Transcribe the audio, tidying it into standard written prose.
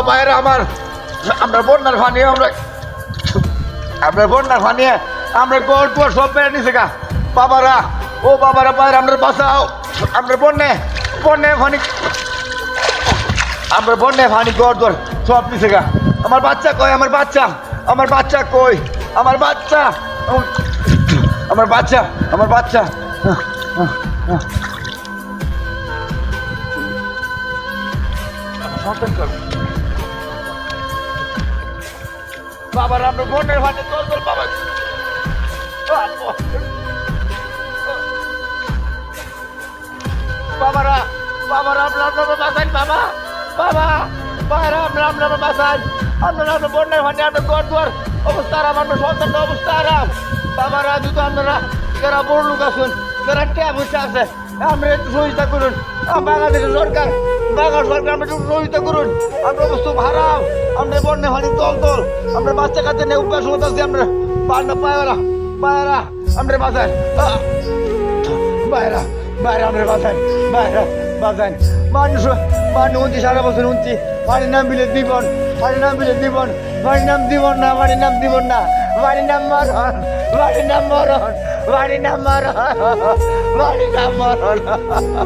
বাইরে আমার আমরা বন্যার পানি আমরা বন্যার পানি আমরা গোল টোল সব বেড়ে নিছে গা বাবারা ও বাবারা বাইরে আমরা বাঁচাও আমরা বন্যে পানি আমরা বন্যে পানি গড় দর সব নিছে গা আমার বাচ্চা কই আমার বাচ্চা কই আমার বাচ্চা বাবার আমরা বন্যের পানি তোর বাবা বাবারা আপনারা বাঁচান বাইরে আপনারা বাঁচান আপনারা বন্যার পানি আপনার ঘর দুয়ার অবস্থা আরাম আপনার সন্তানের অবস্থা আরাম বাবারা যদি আপনারা যারা বড় লোক আছেন যারা ট্যাপ হচ্ছে আছে আমরা একটু সহযোগিতা করুন বাংলাদেশের সরকার আমরা একটু সহযোগিতা করুন আমরা অবস্থা হারাম আমরা বন্যা পানি তল আমরা বাচ্চা কাছে নেই উপাস হতে আছি আমরা পায়রা আমরা বাঁচান বাইরা আমরা বাঁচান মানুষ উনছি সারা বছর উনছি বাড়ির নাম বিলে জীবন বাড়ির নাম জীবন না বাড়ির নাম মরণ